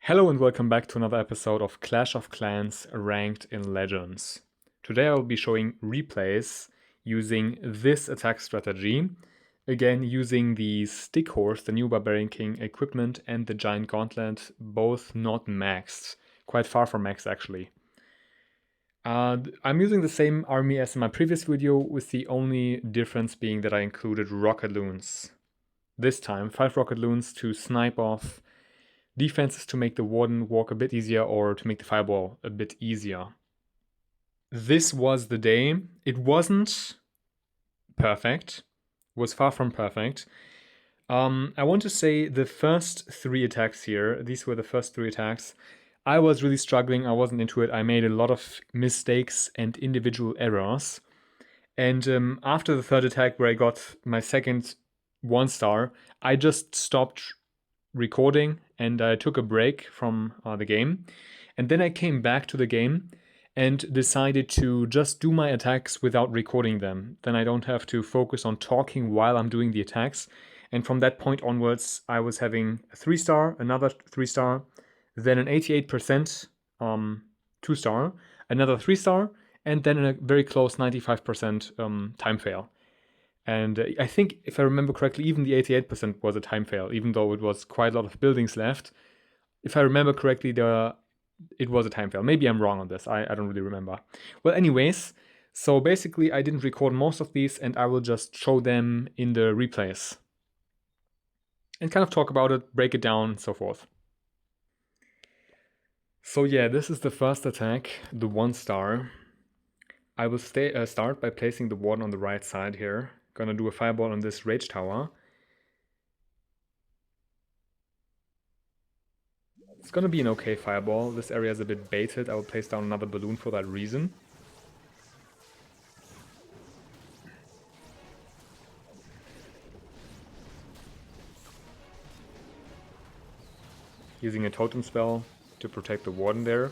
Hello and welcome back to another episode of Clash of Clans ranked in Legends. Today I will be showing replays using this attack strategy, again using the Stick Horse, the new Barbarian King equipment, and the Giant Gauntlet, both not maxed, quite far from max actually. I'm using the same army as in my previous video, with the only difference being that I included Rocket Loons. This time, 5 Rocket Loons to snipe off defenses to make the Warden walk a bit easier or to make the Fireball a bit easier. This was the day. It wasn't perfect. It was far from perfect. I want to say the first 3 attacks here, these were the first 3 attacks, I was really struggling, I wasn't into it, I made a lot of mistakes and individual errors. And after the 3rd attack where I got my second 1-star, I just stopped recording and I took a break from the game. And then I came back to the game and decided to just do my attacks without recording them. Then I don't have to focus on talking while I'm doing the attacks. And from that point onwards, I was having a 3-star, another 3-star, then an 88% 2-star, another 3-star, and then a very close 95% time fail. And I think, if I remember correctly, even the 88% was a time fail, even though it was quite a lot of buildings left. If I remember correctly, it was a time fail. Maybe I'm wrong on this, I don't really remember. Well, anyways, so basically I didn't record most of these and I will just show them in the replays. And kind of talk about it, break it down, and so forth. So yeah, this is the first attack, the 1-star. I will start by placing the Warden on the right side here. Gonna do a Fireball on this Rage Tower. It's gonna be an okay Fireball. This area is a bit baited. I will place down another balloon for that reason. Using a Totem spell to protect the Warden there.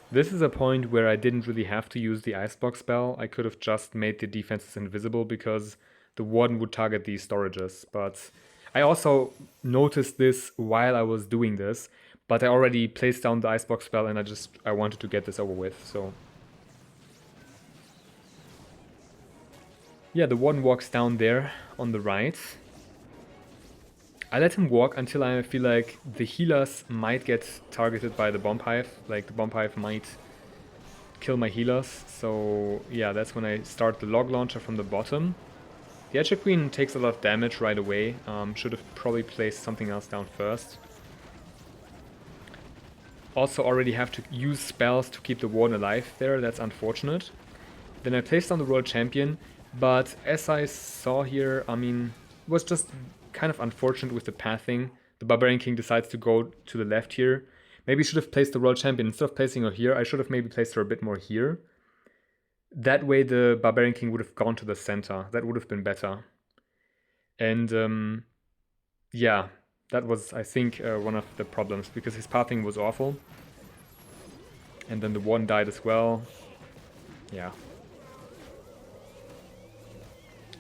This is a point where I didn't really have to use the Icebox spell. I could have just made the defenses invisible because the Warden would target these storages. But I also noticed this while I was doing this, but I already placed down the Icebox spell and I wanted to get this over with, so. Yeah, the Warden walks down there on the right. I let him walk until I feel like the healers might get targeted by the Bomb Hive. Like, the Bomb Hive might kill my healers. So yeah, that's when I start the Log Launcher from the bottom. The Etcher Queen takes a lot of damage right away. Should have probably placed something else down first. Also already have to use spells to keep the Warden alive there. That's unfortunate. Then I placed down the World Champion. But as I saw here, I mean, it was just kind of unfortunate with the pathing. The Barbarian King decides to go to the left here. Maybe I should have placed the World Champion. Instead of placing her here, I should have maybe placed her a bit more here. That way the Barbarian King would have gone to the center. That would have been better. And yeah, that was, I think, one of the problems, because his pathing was awful. And then the Warden died as well. Yeah.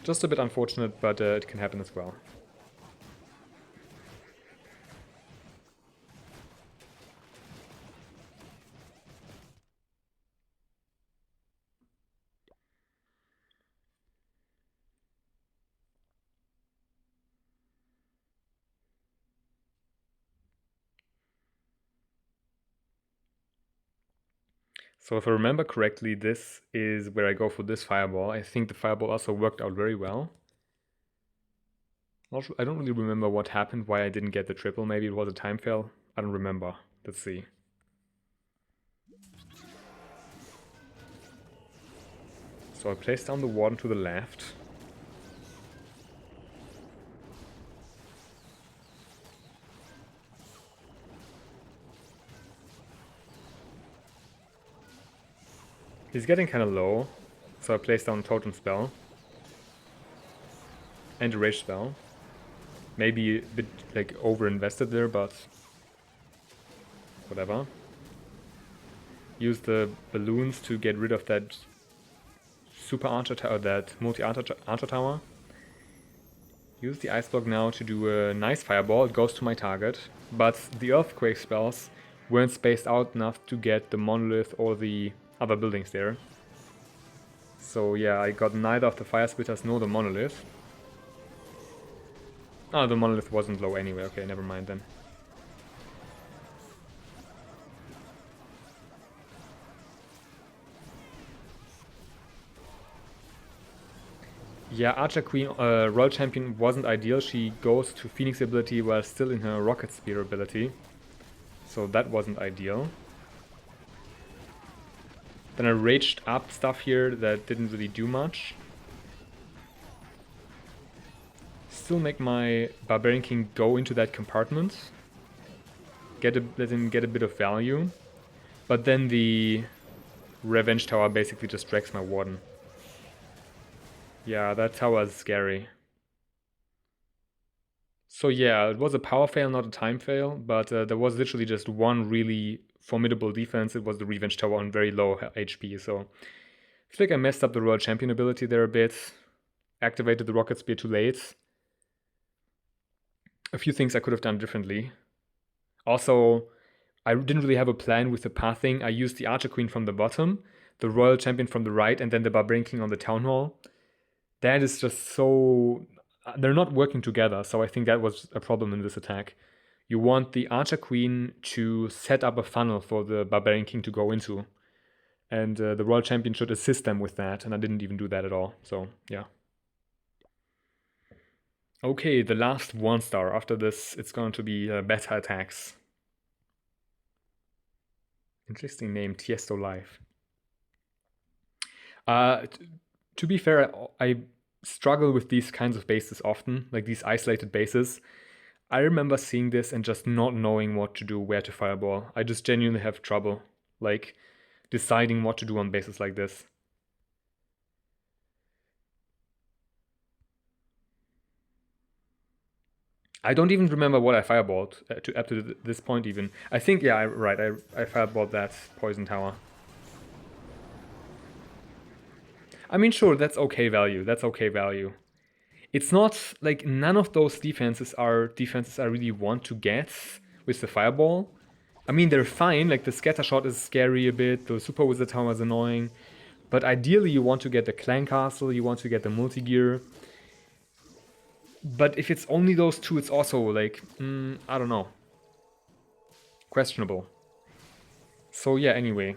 Just a bit unfortunate, but it can happen as well. So if I remember correctly, this is where I go for this Fireball. I think the Fireball also worked out very well. Also, I don't really remember what happened, why I didn't get the triple. Maybe it was a time fail. I don't remember. Let's see. So I placed down the Warden to the left. He's getting kind of low, so I placed down a Totem spell. And a Rage spell. Maybe a bit like over-invested there, but whatever. Use the balloons to get rid of that super archer tower, that multi-archer tower. Use the ice block now to do a nice fireball. It goes to my target, but the earthquake spells weren't spaced out enough to get the monolith or the other buildings there. So yeah, I got neither of the fire splitters nor the monolith. Oh, the monolith wasn't low anyway. Okay, never mind then. Yeah, Archer Queen, Royal Champion wasn't ideal. She goes to Phoenix ability while still in her Rocket Spear ability. So that wasn't ideal. Then I raged up stuff here that didn't really do much. Still make my Barbarian King go into that compartment. Let him get a bit of value. But then the Revenge Tower basically just drags my Warden. Yeah, that tower is scary. So yeah, it was a power fail, not a time fail, but there was literally just one really formidable defense. It was the Revenge Tower on very low HP, so I feel like I messed up the Royal Champion ability there a bit. Activated the Rocket Spear too late. A few things I could have done differently. Also, I didn't really have a plan with the pathing. I used the Archer Queen from the bottom, the Royal Champion from the right, and then the Barbarian King on the Town Hall. That is just so... They're not working together, so I think that was a problem in this attack. You want the Archer Queen to set up a funnel for the Barbarian King to go into. And the Royal Champion should assist them with that, and I didn't even do that at all, so yeah. Okay, the last 1-star. After this, it's going to be beta attacks. Interesting name, Tiesto Live. To be fair, I struggle with these kinds of bases often, like these isolated bases. I remember seeing this and just not knowing what to do, where to fireball. I just genuinely have trouble, like, deciding what to do on bases like this. I don't even remember what I fireballed up to this point even. I think, yeah, right, I fireballed that poison tower. I mean, sure, that's okay value. That's okay value. It's not, like, none of those defenses are defenses I really want to get with the fireball. I mean, they're fine, like the scatter shot is scary a bit, the super wizard tower is annoying. But ideally you want to get the clan castle, you want to get the multi-gear. But if it's only those two, it's also like, I don't know. Questionable. So yeah, anyway.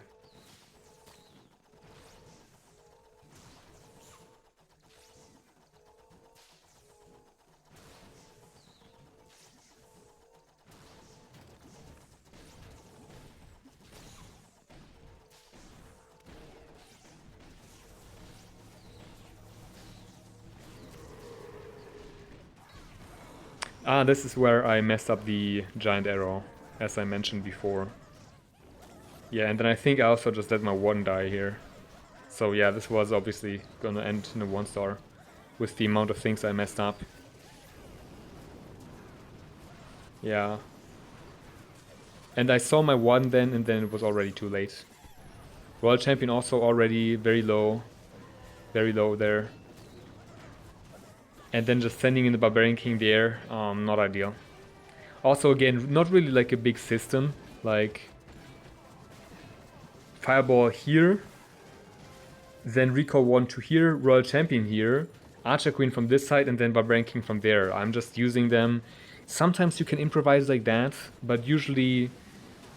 This is where I messed up the giant arrow, as I mentioned before. Yeah, and then I think I also just let my Warden die here. So yeah, this was obviously gonna end in a 1-star with the amount of things I messed up. Yeah. And I saw my Warden then, and then it was already too late. Royal Champion also already very low there. And then just sending in the Barbarian King there, not ideal. Also, again, not really like a big system, like Fireball here, then Recall 1 to here, Royal Champion here, Archer Queen from this side, and then Barbarian King from there. I'm just using them. Sometimes you can improvise like that, but usually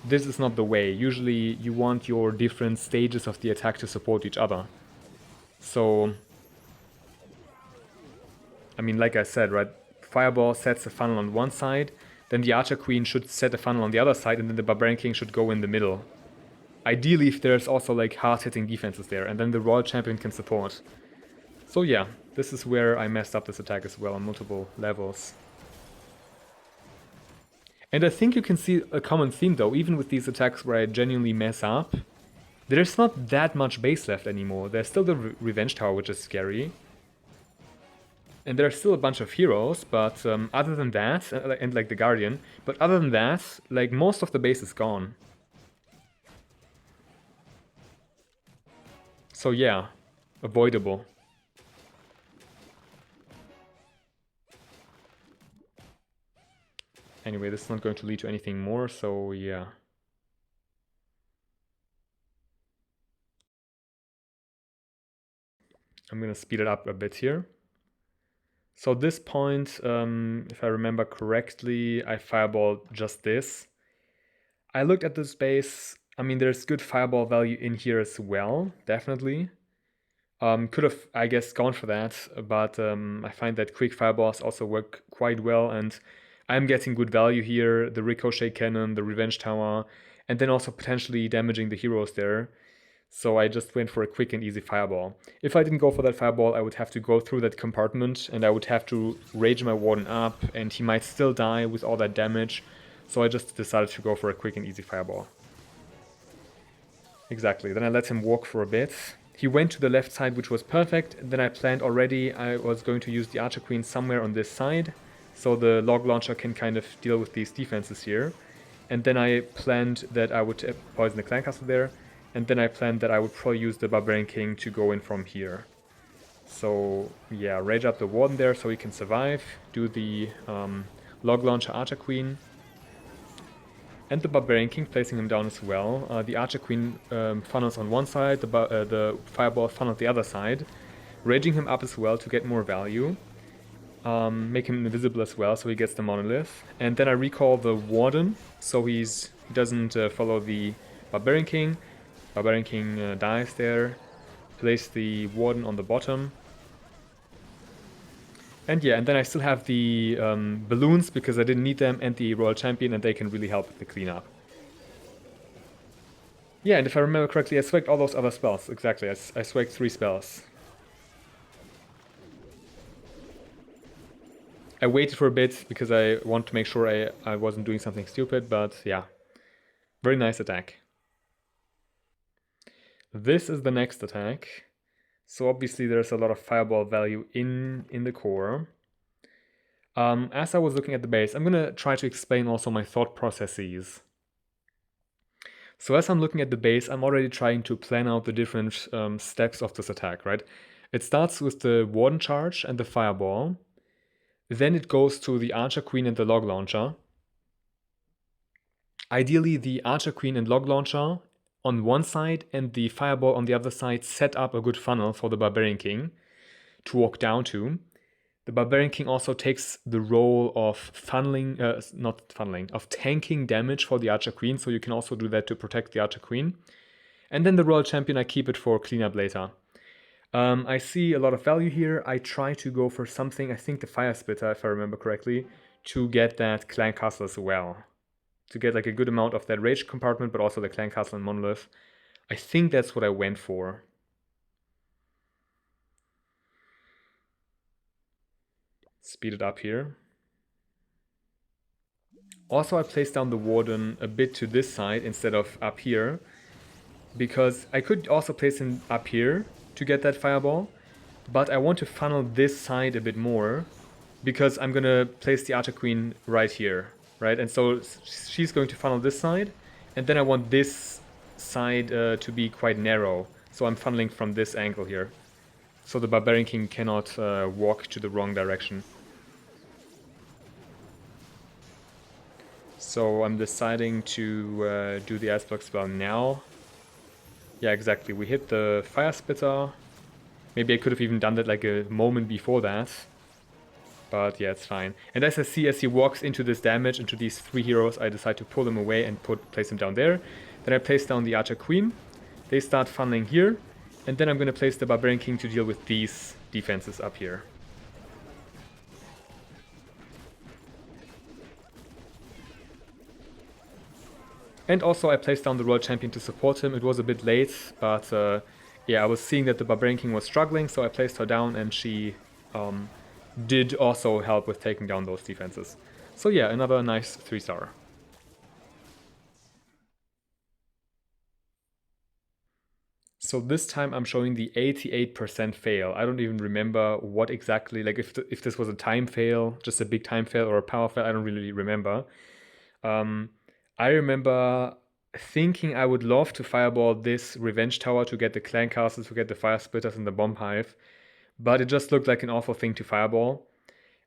this is not the way. Usually you want your different stages of the attack to support each other. So, I mean, like I said, right, Fireball sets a funnel on one side, then the Archer Queen should set a funnel on the other side, and then the Barbarian King should go in the middle. Ideally, if there's also like hard-hitting defenses there, and then the Royal Champion can support. So yeah, this is where I messed up this attack as well on multiple levels. And I think you can see a common theme though, even with these attacks where I genuinely mess up. There's not that much base left anymore. There's still the Revenge Tower, which is scary. And there's still a bunch of heroes, but other than that, and like the Guardian, but other than that, like most of the base is gone. So yeah, avoidable. Anyway, this is not going to lead to anything more, so yeah. I'm gonna speed it up a bit here. So at this point, if I remember correctly, I fireballed just this. I looked at the space. I mean, there's good fireball value in here as well, definitely. Could have, I guess, gone for that, but I find that quick fireballs also work quite well, and I'm getting good value here. The ricochet cannon, the revenge tower, and then also potentially damaging the heroes there. So I just went for a quick and easy fireball. If I didn't go for that fireball, I would have to go through that compartment, and I would have to rage my warden up, and he might still die with all that damage. So I just decided to go for a quick and easy fireball. Exactly, then I let him walk for a bit. He went to the left side, which was perfect. Then I planned already I was going to use the Archer Queen somewhere on this side, so the log launcher can kind of deal with these defenses here. And then I planned that I would poison the clan castle there, and then I planned that I would probably use the Barbarian King to go in from here. So yeah, rage up the warden there so he can survive, do the log launcher Archer Queen, and the Barbarian King, placing him down as well. The Archer Queen funnels on one side, the Fireball funnels the other side, raging him up as well to get more value. Make him invisible as well, so he gets the monolith. And then I recall the Warden, so he doesn't follow the Barbarian King. Barbarian King dies there. Place the Warden on the bottom. And yeah, and then I still have the balloons because I didn't need them, and the Royal Champion, and they can really help with the cleanup. Yeah, and if I remember correctly, I swagged all those other spells. Exactly, I swagged 3 spells. I waited for a bit because I want to make sure I wasn't doing something stupid, but yeah. Very nice attack. This is the next attack. So obviously there's a lot of fireball value in the core. As I was looking at the base, I'm gonna try to explain also my thought processes. So as I'm looking at the base, I'm already trying to plan out the different steps of this attack, right? It starts with the Warden charge and the fireball. Then it goes to the Archer Queen and the log launcher. Ideally, the Archer Queen and log launcher on one side and the fireball on the other side set up a good funnel for the Barbarian King to walk down to. The Barbarian King also takes the role of of tanking damage for the Archer Queen, so you can also do that to protect the Archer Queen. And then the Royal Champion, I keep it for cleanup later. I see a lot of value here. I try to go for something, I think the Fire Splitter, if I remember correctly, to get that Clan Castle as well. To get like a good amount of that Rage compartment, but also the Clan Castle and Monolith. I think that's what I went for. Speed it up here. Also, I placed down the Warden a bit to this side instead of up here, because I could also place him up here to get that fireball, but I want to funnel this side a bit more, because I'm gonna place the Archer Queen right here, right? And so she's going to funnel this side, and then I want this side to be quite narrow, so I'm funneling from this angle here, so the Barbarian King cannot walk to the wrong direction. So I'm deciding to do the Ice Block spell now. Yeah, exactly. We hit the Fire Splitter. Maybe I could have even done that like a moment before that. But yeah, it's fine. And as I see, as he walks into this damage, into these 3 heroes, I decide to pull him away and place him down there. Then I place down the Archer Queen. They start funneling here. And then I'm going to place the Barbarian King to deal with these defenses up here. And also I placed down the Royal Champion to support him. It was a bit late, but yeah, I was seeing that the Barbarian King was struggling, so I placed her down, and she did also help with taking down those defenses. So yeah, another nice 3-star. So this time I'm showing the 88% fail. I don't even remember what exactly, like if this was a time fail, just a big time fail, or a power fail, I don't really remember. I remember thinking I would love to fireball this Revenge Tower to get the Clan Castle, to get the Fire Splitters and the Bomb Hive, but it just looked like an awful thing to fireball.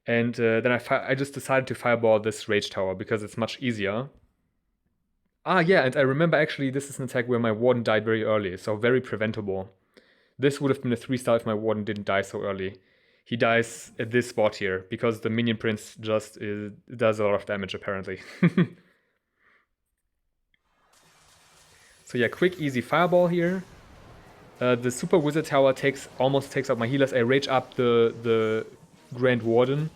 And then I just decided to fireball this Rage Tower because it's much easier. Ah, yeah, and I remember actually this is an attack where my Warden died very early, so very preventable. This would have been a 3-star if my Warden didn't die so early. He dies at this spot here, because the Minion Prince just does a lot of damage, apparently. So yeah, quick, easy fireball here. The Super Wizard Tower almost takes out my healers. I rage up the Grand Warden,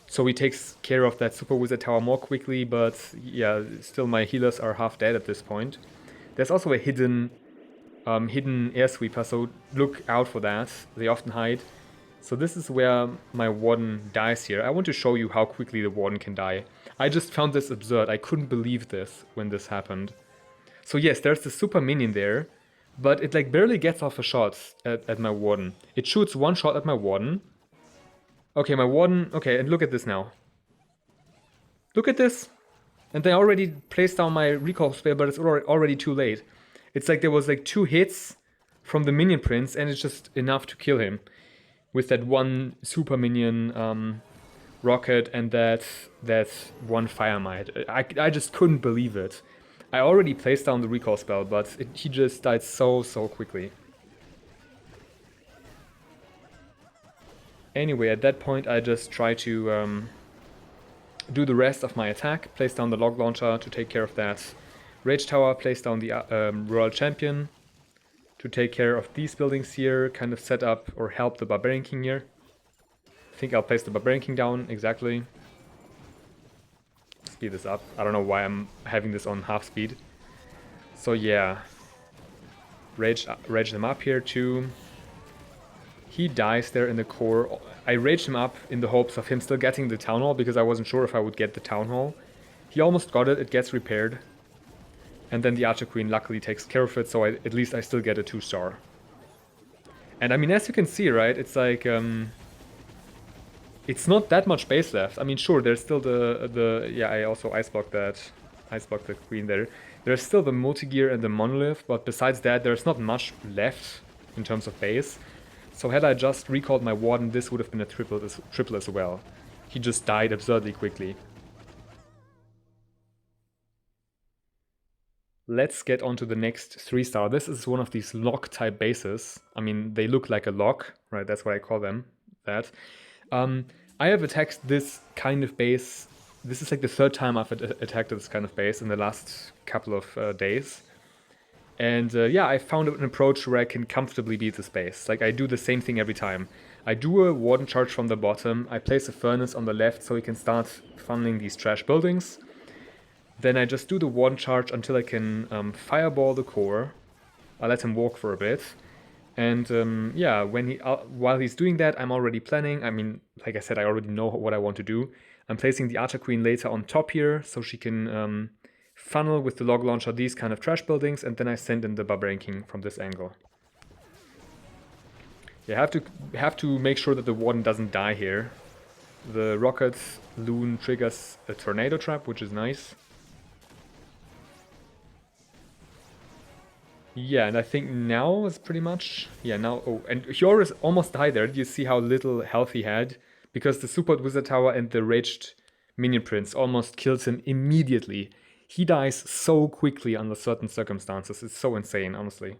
so he takes care of that Super Wizard Tower more quickly, but yeah, still my healers are half dead at this point. There's also a hidden air sweeper, so look out for that. They often hide. So this is where my Warden dies here. I want to show you how quickly the Warden can die. I just found this absurd. I couldn't believe this when this happened. So yes, there's the super minion there, but it like barely gets off a shot at my Warden. It shoots one shot at my Warden. Okay, my Warden... Okay, and look at this now. Look at this! And they already placed down my recall spell, but it's already too late. It's like there was like 2 hits from the Minion Prince, and it's just enough to kill him. With that one super minion rocket and that one fire mite. I just couldn't believe it. I already placed down the recall spell, but he just died so quickly. Anyway, at that point I just try to do the rest of my attack, place down the log launcher to take care of that Rage Tower, place down the Royal Champion to take care of these buildings here, kind of set up or help the Barbarian King here. I think I'll place the Barbarian King down, exactly. Speed this up. I don't know why I'm having this on half speed. So yeah, rage them up here too. He dies there in the core. I raged him up in the hopes of him still getting the Town Hall, because I wasn't sure if I would get the Town Hall. He almost got it, it gets repaired. And then the Archer Queen luckily takes care of it, so at least I still get a 2-star. And I mean, as you can see, right, it's like... it's not that much base left. I mean, sure, there's still yeah, I also ice blocked the Queen there. There's still the Multi-Gear and the Monolith, but besides that, there's not much left in terms of base. So had I just recalled my Warden, this would have been a triple as well. He just died absurdly quickly. Let's get on to the next 3-star. This is one of these lock-type bases. I mean, they look like a lock, right? That's what I call them, that. I have attacked this kind of base. This is like the 3rd time I've attacked this kind of base in the last couple of days. And yeah, I found an approach where I can comfortably beat this base. Like, I do the same thing every time. I do a Warden Charge from the bottom, I place a Furnace on the left so he can start funneling these trash buildings. Then I just do the Warden Charge until I can fireball the core. I let him walk for a bit. And yeah, while he's doing that, I'm already planning. I mean, like I said, I already know what I want to do. I'm placing the Archer Queen later on top here, so she can funnel with the log launcher these kind of trash buildings, and then I send in the Barbarian King from this angle. You have to make sure that the Warden doesn't die here. The rocket loon triggers a tornado trap, which is nice. Yeah, and I think now is pretty much... Yeah, now... Oh, and Hyoris almost died there. Did you see how little health he had? Because the Super Wizard Tower and the Raged Minion Prince almost kills him immediately. He dies so quickly under certain circumstances. It's so insane, honestly.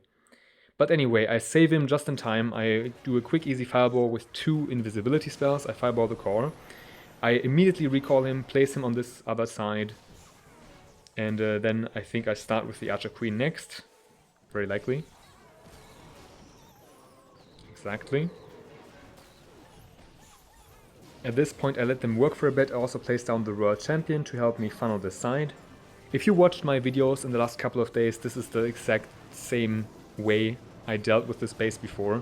But anyway, I save him just in time. I do a quick, easy fireball with 2 invisibility spells. I fireball the core. I immediately recall him, place him on this other side. And then I think I start with the Archer Queen next. Very likely. Exactly. At this point I let them work for a bit. I also placed down the Royal Champion to help me funnel this side. If you watched my videos in the last couple of days, this is the exact same way I dealt with this base before.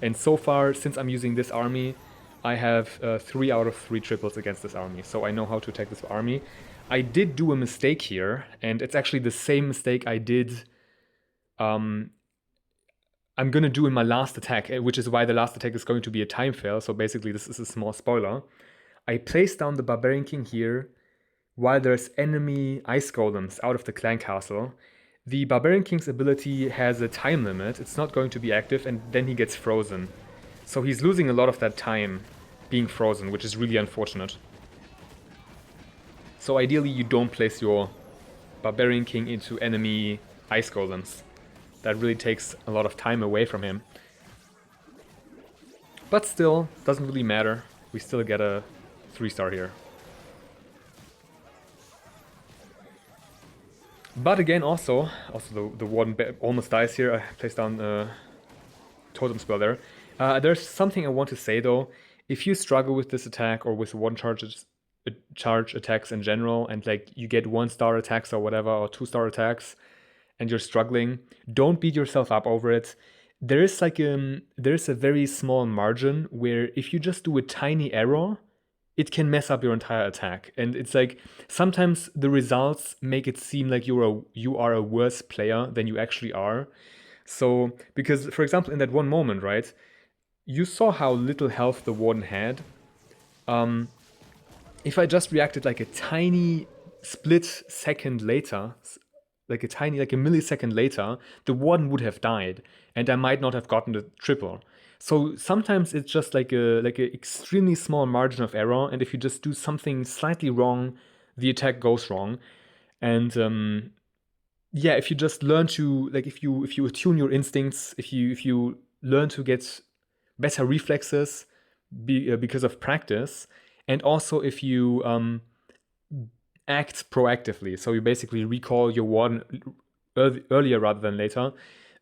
And so far, since I'm using this army, I have 3 out of 3 triples against this army. So I know how to attack this army. I did do a mistake here, and it's actually the same mistake I did... I'm gonna do in my last attack, which is why the last attack is going to be a time fail, so basically this is a small spoiler. I place down the Barbarian King here while there's enemy ice golems out of the clan castle, The Barbarian King's ability has a time limit, it's not going to be active, and then he gets frozen. So he's losing a lot of that time being frozen, which is really unfortunate. So ideally you don't place your Barbarian King into enemy ice golems. That really takes a lot of time away from him. But still, doesn't really matter. We still get a 3-star here. But again, also the Warden almost dies here. I placed down a Totem Spell there. There's something I want to say though. If you struggle with this attack or with one charge attacks in general, and like you get 1-star attacks or whatever, or 2-star attacks, and you're struggling, don't beat yourself up over it. There is a very small margin where if you just do a tiny error, it can mess up your entire attack. And it's like sometimes the results make it seem like you are a worse player than you actually are. So, because for example, in that one moment, right, you saw how little health the Warden had. If I just reacted like a tiny split second later, like a millisecond later, the Warden would have died, and I might not have gotten the triple. So sometimes it's just like a extremely small margin of error, and if you just do something slightly wrong, the attack goes wrong. And yeah, if you just learn to if you attune your instincts, if you learn to get better reflexes because of practice, and also if you act proactively, so you basically recall your Warden earlier rather than later,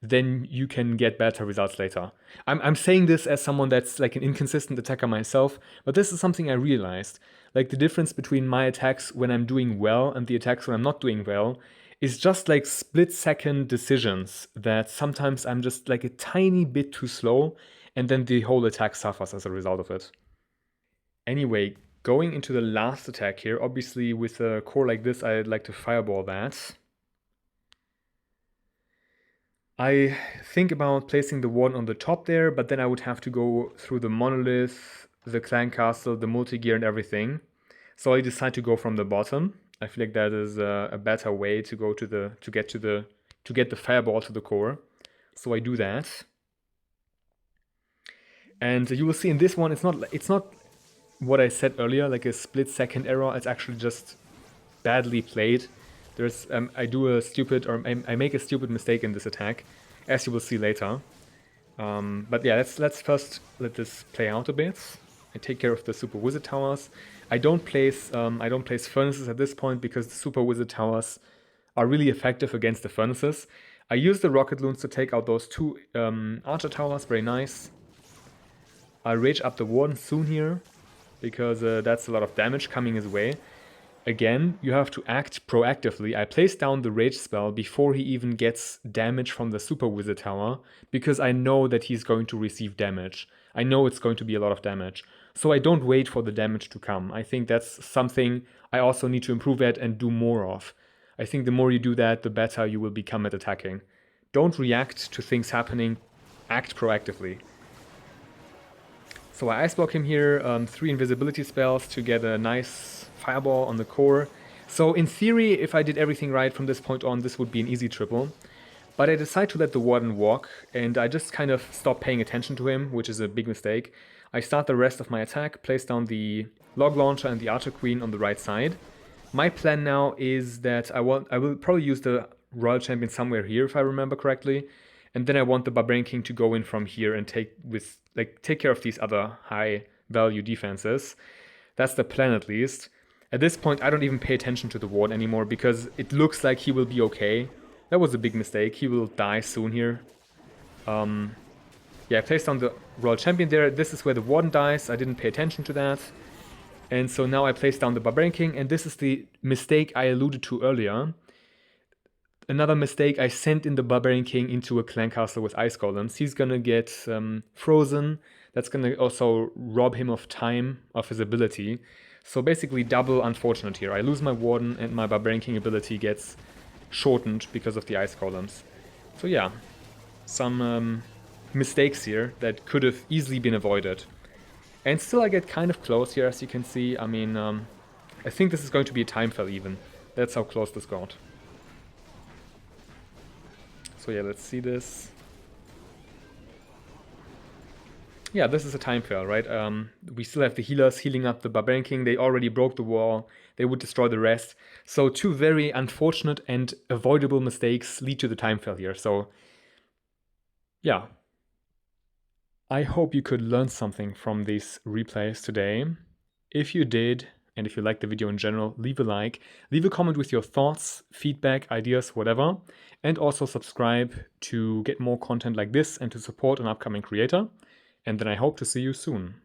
then you can get better results later. I'm saying this as someone that's like an inconsistent attacker myself, but this is something I realized. Like the difference between my attacks when I'm doing well and the attacks when I'm not doing well is just like split-second decisions that sometimes I'm just like a tiny bit too slow, and then the whole attack suffers as a result of it. Anyway, going into the last attack here, obviously with a core like this, I'd like to fireball that. I think about placing the Warden on the top there, but then I would have to go through the Monolith, the Clan Castle, the multi-gear and everything. So I decide to go from the bottom. I feel like that is a better way to go to get the fireball to the core. So I do that. And you will see in this one, it's not what I said earlier, like a split-second error. It's actually just badly played. There's I make a stupid mistake in this attack, as you will see later. But yeah, let's first let this play out a bit. I take care of the Super Wizard Towers. I don't place furnaces at this point because the Super Wizard Towers are really effective against the furnaces. I use the Rocket Loons to take out those 2 Archer Towers, very nice. I'll rage up the Warden soon here, because that's a lot of damage coming his way. Again, you have to act proactively. I place down the rage spell before he even gets damage from the Super Wizard Tower, because I know that he's going to receive damage. I know it's going to be a lot of damage. So I don't wait for the damage to come. I think that's something I also need to improve at and do more of. I think the more you do that, the better you will become at attacking. Don't react to things happening, act proactively. So I ice block him here, 3 invisibility spells to get a nice fireball on the core. So in theory, if I did everything right from this point on, this would be an easy triple. But I decide to let the Warden walk, and I just kind of stop paying attention to him, which is a big mistake. I start the rest of my attack, place down the Log Launcher and the Archer Queen on the right side. My plan now is that I will probably use the Royal Champion somewhere here, if I remember correctly. And then I want the Barbarian King to go in from here and take care of these other high value defenses. That's the plan at least. At this point, I don't even pay attention to the Ward anymore because it looks like he will be okay. That was a big mistake. He will die soon here. Yeah, I placed down the Royal Champion there. This is where the Warden dies. I didn't pay attention to that. And so now I place down the Barbarian King, and this is the mistake I alluded to earlier. Another mistake, I sent in the Barbarian King into a clan castle with ice golems. He's gonna get frozen. That's gonna also rob him of time, of his ability. So basically double unfortunate here. I lose my Warden and my Barbarian King ability gets shortened because of the ice golems. So yeah, some mistakes here that could have easily been avoided. And still I get kind of close here, as you can see. I mean, I think this is going to be a time fell even. That's how close this got. So yeah, let's see this. Yeah, this is a time fail, right? We still have the healers healing up the Barbarian King. They already broke the wall. They would destroy the rest. So two very unfortunate and avoidable mistakes lead to the time fail here. So yeah. I hope you could learn something from these replays today. If you did, and if you liked the video in general, leave a like, leave a comment with your thoughts, feedback, ideas, whatever, and also subscribe to get more content like this and to support an upcoming creator. And then I hope to see you soon.